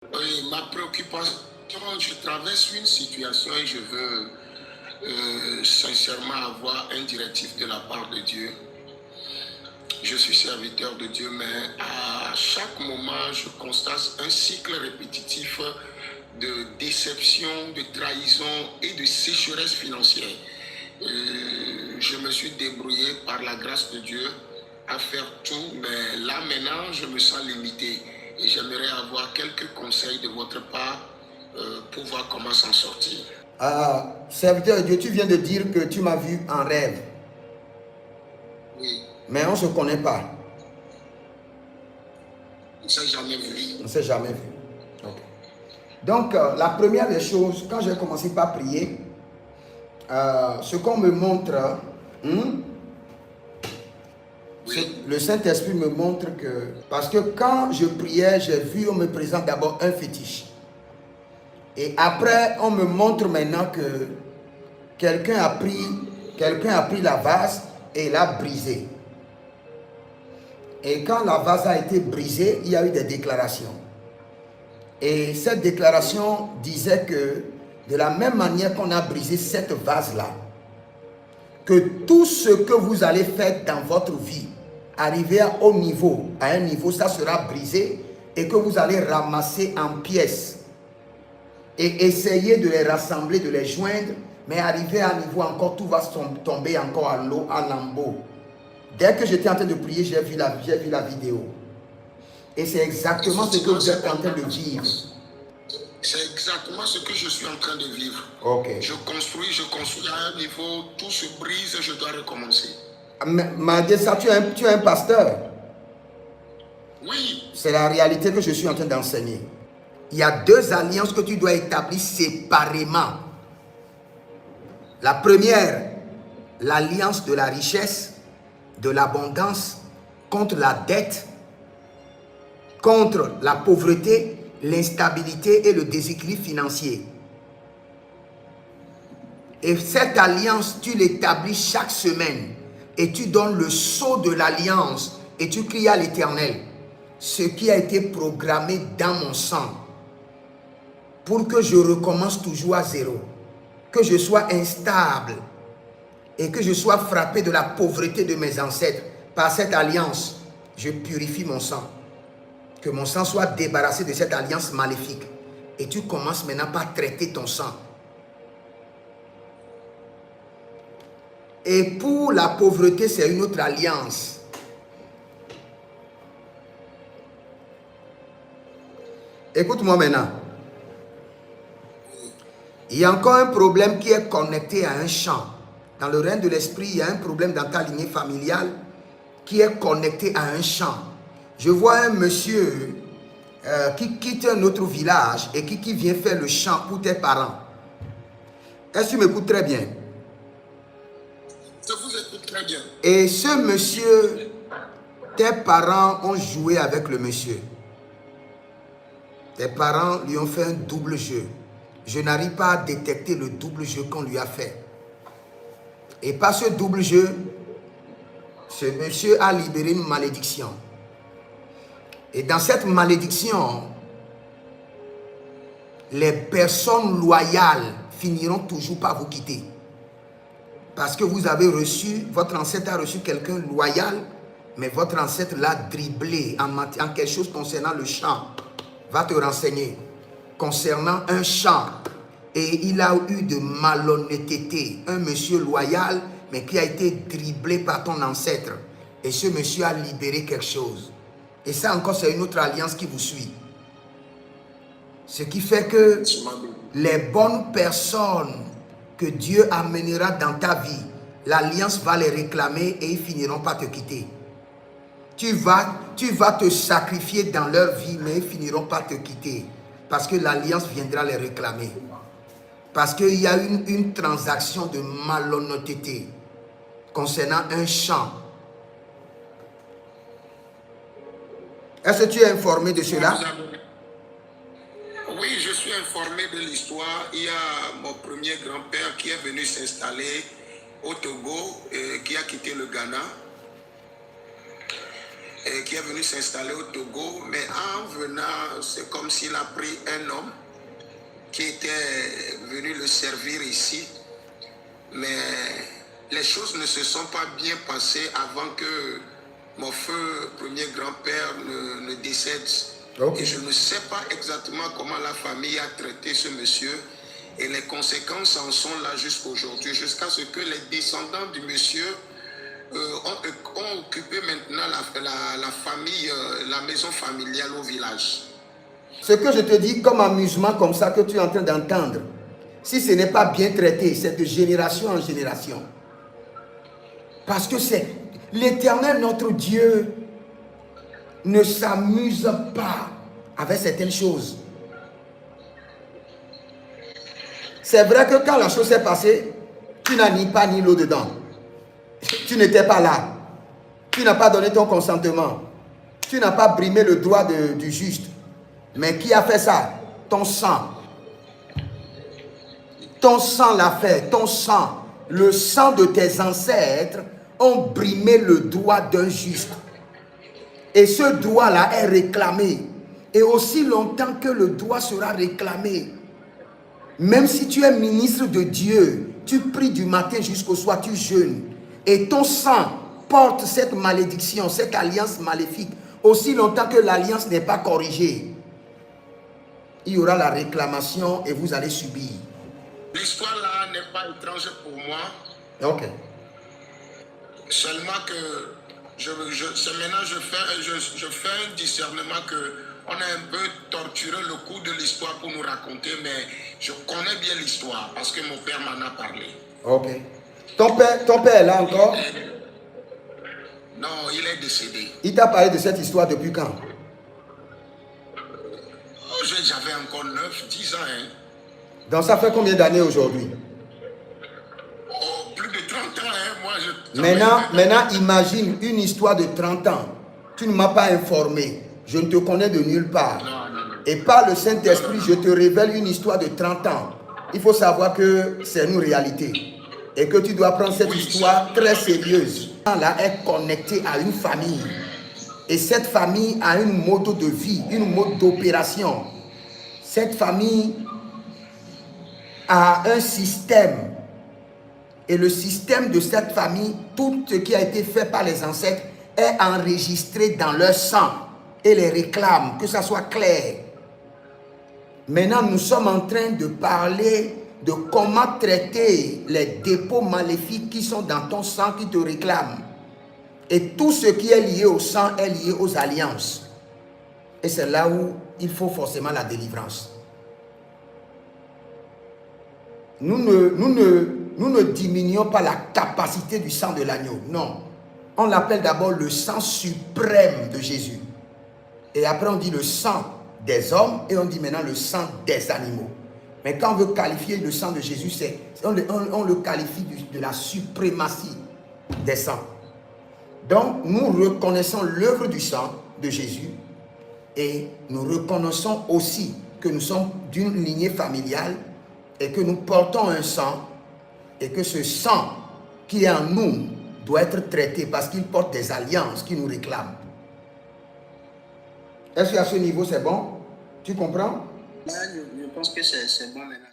Oui, ma préoccupation, je traverse une situation et je veux sincèrement avoir un directif de la part de Dieu. Je suis serviteur de Dieu, mais à chaque moment, je constate un cycle répétitif de déception, de trahison et de sécheresse financière. Je me suis débrouillé par la grâce de Dieu à faire tout, mais là maintenant, je me sens limité et j'aimerais avoir quelques conseils de votre part pour voir comment s'en sortir. Serviteur de Dieu, tu viens de dire que tu m'as vu en rêve. Oui. Mais on ne se connaît pas. On ne s'est jamais vu. On ne s'est jamais vu. Okay. Donc, la première des choses, quand j'ai commencé par prier, ce qu'on me montre, le Saint-Esprit me montre que... Parce que quand je priais, j'ai vu, on me présente d'abord un fétiche. Et après, on me montre maintenant que quelqu'un a pris la vase et l'a brisée. Et quand la vase a été brisée, il y a eu des déclarations. Et cette déclaration disait que de la même manière qu'on a brisé cette vase-là, que tout ce que vous allez faire dans votre vie, arriver à un niveau, ça sera brisé et que vous allez ramasser en pièces et essayer de les rassembler, de les joindre, mais arriver à un niveau encore, tout va tomber encore à l'eau, à lambeaux. Dès que j'étais en train de prier, j'ai vu la vidéo. Et c'est exactement ce que vous êtes en train de vivre. C'est exactement ce que je suis en train de vivre. Okay. Je construis à un niveau, tout se brise, je dois recommencer. Malgré ça, tu es un pasteur. Oui. C'est la réalité que je suis en train d'enseigner. Il y a deux alliances que tu dois établir séparément. La première, l'alliance de la richesse, de l'abondance, contre la dette, contre la pauvreté, l'instabilité et le déséquilibre financier. Et cette alliance, tu l'établis chaque semaine et tu donnes le sceau de l'alliance et tu cries à l'Éternel, ce qui a été programmé dans mon sang, pour que je recommence toujours à zéro, que je sois instable et que je sois frappé de la pauvreté de mes ancêtres. Par cette alliance, je purifie mon sang. Que mon sang soit débarrassé de cette alliance maléfique. Et tu commences maintenant par traiter ton sang. Et pour la pauvreté, c'est une autre alliance. Écoute-moi maintenant. Il y a encore un problème qui est connecté à un champ. Dans le règne de l'esprit, il y a un problème dans ta lignée familiale qui est connecté à un champ. Je vois un monsieur qui quitte un autre village et qui vient faire le champ pour tes parents. Est-ce que tu m'écoutes très bien? Je vous écoute très bien. Et ce monsieur, tes parents ont joué avec le monsieur. Tes parents lui ont fait un double jeu. Je n'arrive pas à détecter le double jeu qu'on lui a fait. Et par ce double jeu, ce monsieur a libéré une malédiction. Et dans cette malédiction, les personnes loyales finiront toujours par vous quitter. Parce que vous avez reçu, votre ancêtre a reçu quelqu'un loyal, mais votre ancêtre l'a dribblé en quelque chose concernant le champ. Va te renseigner concernant un champ. Et il a eu de malhonnêteté. Un monsieur loyal, mais qui a été dribblé par ton ancêtre. Et ce monsieur a libéré quelque chose. Et ça encore, c'est une autre alliance qui vous suit. Ce qui fait que les bonnes personnes que Dieu amènera dans ta vie, l'alliance va les réclamer et ils finiront par te quitter. Tu vas te sacrifier dans leur vie, mais ils finiront par te quitter. Parce que l'alliance viendra les réclamer. Parce qu'il y a une transaction de malhonnêteté concernant un champ. Est-ce que tu es informé de cela? Oui, je suis informé de l'histoire. Il y a mon premier grand-père qui est venu s'installer au Togo, qui a quitté le Ghana. qui est venu s'installer au Togo, mais en venant, c'est comme s'il a pris un homme qui était venu le servir ici, mais les choses ne se sont pas bien passées avant que mon feu premier grand-père ne décède. Okay. Et je ne sais pas exactement comment la famille a traité ce monsieur. Et les conséquences en sont là jusqu'aujourd'hui, jusqu'à ce que les descendants du monsieur ont occupé maintenant la famille, la maison familiale au village. Ce que je te dis comme amusement comme ça que tu es en train d'entendre, si ce n'est pas bien traité, c'est de génération en génération. Parce que c'est l'Éternel, notre Dieu, ne s'amuse pas avec certaines choses. C'est vrai que quand la chose s'est passée, tu n'as ni pas ni l'eau dedans. Tu n'étais pas là. Tu n'as pas donné ton consentement. Tu n'as pas brimé le droit du juste. Mais qui a fait ça? Ton sang. Ton sang l'a fait. Ton sang. Le sang de tes ancêtres ont brimé le droit d'un juste. Et ce droit-là est réclamé. Et aussi longtemps que le droit sera réclamé, même si tu es ministre de Dieu, tu pries du matin jusqu'au soir, tu jeûnes. Et ton sang porte cette malédiction, cette alliance maléfique. Aussi longtemps que l'alliance n'est pas corrigée, il y aura la réclamation et vous allez subir. L'histoire là n'est pas étrange pour moi. Ok. Seulement que maintenant je fais un discernement que on a un peu torturé le cours de l'histoire pour nous raconter, mais je connais bien l'histoire parce que mon père m'en a parlé. Ok. Ton père est là encore? Non, il est décédé. Il t'a parlé de cette histoire depuis quand? Oh, j'avais encore 9-10 ans. Hein. Donc ça fait combien d'années aujourd'hui? Oh, plus de 30 ans. Hein. Moi, Maintenant, imagine une histoire de 30 ans. Tu ne m'as pas informé. Je ne te connais de nulle part. Non. Et par le Saint-Esprit, je te révèle une histoire de 30 ans. Il faut savoir que c'est une réalité. Et que tu dois prendre cette histoire très sérieuse. Là est connecté à une famille. Et cette famille a une mode de vie, une mode d'opération. Cette famille a un système. Et le système de cette famille, tout ce qui a été fait par les ancêtres est enregistré dans leur sang. Et les réclame, que ça soit clair. Maintenant, nous sommes en train de parler de comment traiter les dépôts maléfiques qui sont dans ton sang qui te réclament. Et tout ce qui est lié au sang est lié aux alliances. Et c'est là où il faut forcément la délivrance. Nous ne diminuons pas la capacité du sang de l'agneau. Non. On l'appelle d'abord le sang suprême de Jésus. Et après on dit le sang des hommes et on dit maintenant le sang des animaux. Mais quand on veut qualifier le sang de Jésus, on le qualifie de la suprématie des sangs. Donc nous reconnaissons l'œuvre du sang de Jésus et nous reconnaissons aussi que nous sommes d'une lignée familiale et que nous portons un sang et que ce sang qui est en nous doit être traité parce qu'il porte des alliances qui nous réclament. Est-ce qu'à ce niveau c'est bon? Tu comprends? Là, je pense que c'est bon maintenant.